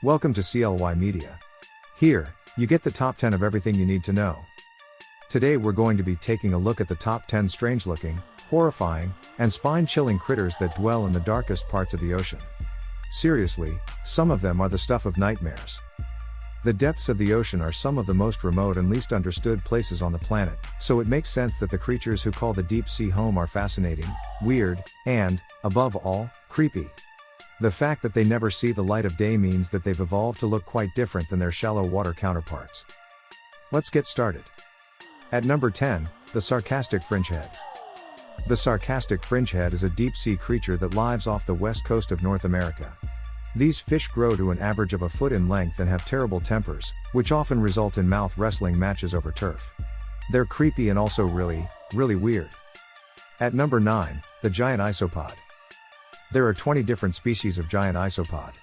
Welcome to C.L.Y. Media. Here, you get the top 10 of everything you need to know. Today we're going to be taking a look at the top 10 strange-looking, horrifying, and spine-chilling critters that dwell in the darkest parts of the ocean. Seriously, some of them are the stuff of nightmares. The depths of the ocean are some of the most remote and least understood places on the planet, so it makes sense that the creatures who call the deep sea home are fascinating, weird, and, above all, creepy. The fact that they never see the light of day means that they've evolved to look quite different than their shallow water counterparts. Let's get started. At number 10, the sarcastic fringehead. The sarcastic fringehead is a deep-sea creature that lives off the west coast of North America. These fish grow to an average of a foot in length and have terrible tempers, which often result in mouth wrestling matches over turf. They're creepy and also really weird. At number 9, the giant isopod. There are 20 different species of giant isopod.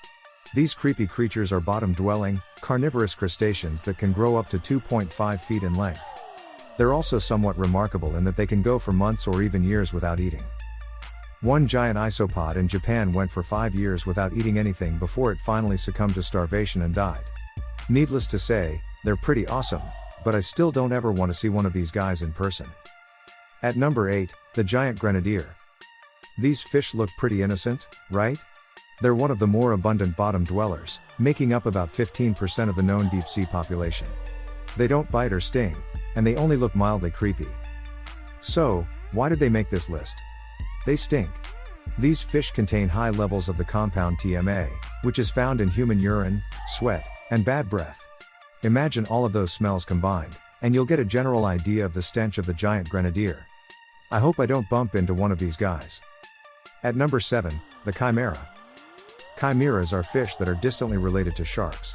These creepy creatures are bottom-dwelling, carnivorous crustaceans that can grow up to 2.5 feet in length. They're also somewhat remarkable in that they can go for months or even years without eating. One giant isopod in Japan went for 5 years without eating anything before it finally succumbed to starvation and died. Needless to say, they're pretty awesome, but I still don't ever want to see one of these guys in person. At number 8, the giant grenadier. These fish look pretty innocent, right? They're one of the more abundant bottom dwellers, making up about 15% of the known deep-sea population. They don't bite or sting, and they only look mildly creepy. So, why did they make this list? They stink. These fish contain high levels of the compound TMA, which is found in human urine, sweat, and bad breath. Imagine all of those smells combined, and you'll get a general idea of the stench of the giant grenadier. I hope I don't bump into one of these guys. At number 7, the chimera. Chimeras are fish that are distantly related to sharks.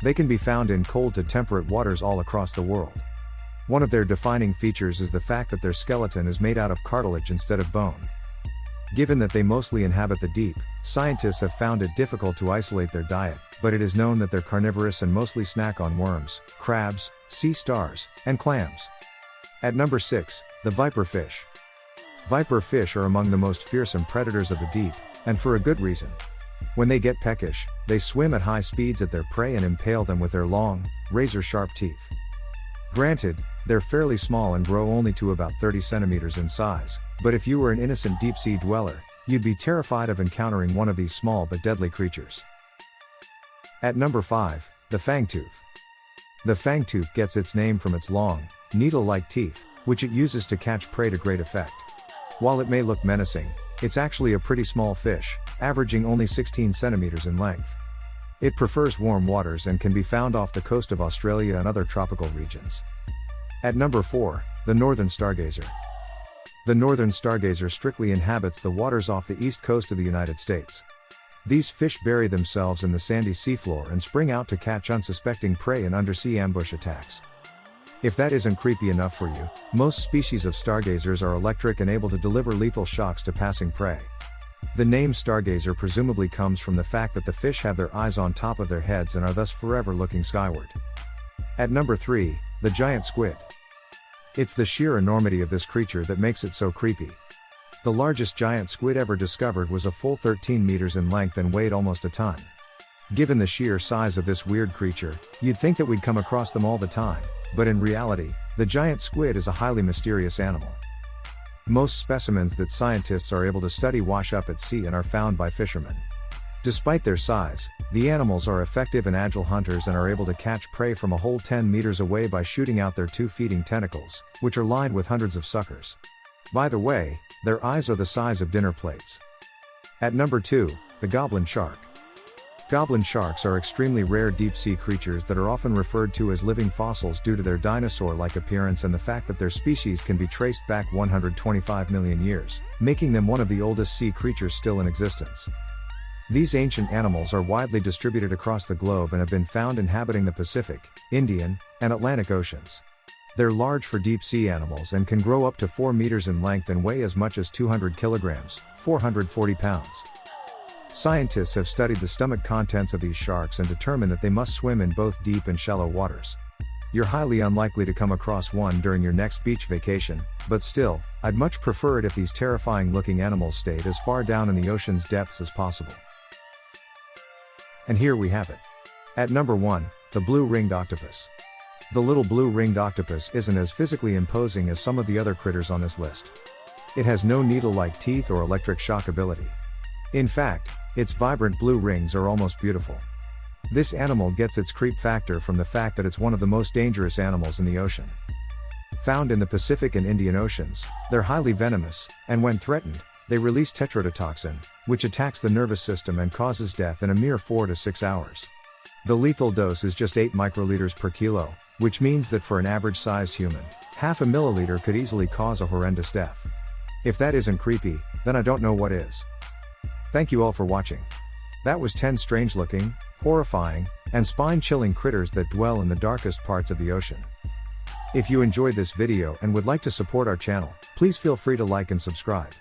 They can be found in cold to temperate waters all across the world. One of their defining features is the fact that their skeleton is made out of cartilage instead of bone. Given that they mostly inhabit the deep, scientists have found it difficult to isolate their diet, but it is known that they're carnivorous and mostly snack on worms, crabs, sea stars, and clams. At number 6, the viper fish. Viper fish are among the most fearsome predators of the deep, and for a good reason. When they get peckish, they swim at high speeds at their prey and impale them with their long, razor-sharp teeth. Granted, they're fairly small and grow only to about 30 centimeters in size, but if you were an innocent deep-sea dweller, you'd be terrified of encountering one of these small but deadly creatures. At number 5, the fangtooth. The fangtooth gets its name from its long, needle-like teeth, which it uses to catch prey to great effect. While it may look menacing, it's actually a pretty small fish, averaging only 16 centimeters in length. It prefers warm waters and can be found off the coast of Australia and other tropical regions. At number 4, the northern stargazer. The northern stargazer strictly inhabits the waters off the east coast of the United States. These fish bury themselves in the sandy seafloor and spring out to catch unsuspecting prey in undersea ambush attacks. If that isn't creepy enough for you, most species of stargazers are electric and able to deliver lethal shocks to passing prey. The name stargazer presumably comes from the fact that the fish have their eyes on top of their heads and are thus forever looking skyward. At number 3, the giant squid. It's the sheer enormity of this creature that makes it so creepy. The largest giant squid ever discovered was a full 13 meters in length and weighed almost a ton. Given the sheer size of this weird creature, you'd think that we'd come across them all the time, but in reality, the giant squid is a highly mysterious animal. Most specimens that scientists are able to study wash up at sea and are found by fishermen. Despite their size, the animals are effective and agile hunters and are able to catch prey from a whole 10 meters away by shooting out their 2 feeding tentacles, which are lined with hundreds of suckers. By the way, their eyes are the size of dinner plates. At number 2, the goblin shark. Goblin sharks are extremely rare deep-sea creatures that are often referred to as living fossils due to their dinosaur-like appearance and the fact that their species can be traced back 125 million years, making them one of the oldest sea creatures still in existence. These ancient animals are widely distributed across the globe and have been found inhabiting the Pacific, Indian, and Atlantic Oceans. They're large for deep-sea animals and can grow up to 4 meters in length and weigh as much as 200 kilograms, 440 pounds. Scientists have studied the stomach contents of these sharks and determined that they must swim in both deep and shallow waters. You're highly unlikely to come across one during your next beach vacation, but still, I'd much prefer it if these terrifying-looking animals stayed as far down in the ocean's depths as possible. And here we have it. At number 1, the blue ringed octopus. The little blue ringed octopus isn't as physically imposing as some of the other critters on this list. It has no needle-like teeth or electric shock ability. In fact, its vibrant blue rings are almost beautiful. This animal gets its creep factor from the fact that it's one of the most dangerous animals in the ocean. Found in the Pacific and Indian Oceans, they're highly venomous, and when threatened, they release tetrodotoxin, which attacks the nervous system and causes death in a mere 4 to 6 hours. The lethal dose is just 8 microliters per kilo, which means that for an average-sized human, half a milliliter could easily cause a horrendous death. If that isn't creepy, then I don't know what is. Thank you all for watching. That was 10 strange-looking, horrifying, and spine-chilling critters that dwell in the darkest parts of the ocean. If you enjoyed this video and would like to support our channel, please feel free to like and subscribe.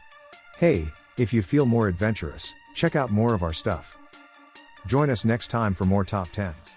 Hey, if you feel more adventurous, check out more of our stuff. Join us next time for more top 10s.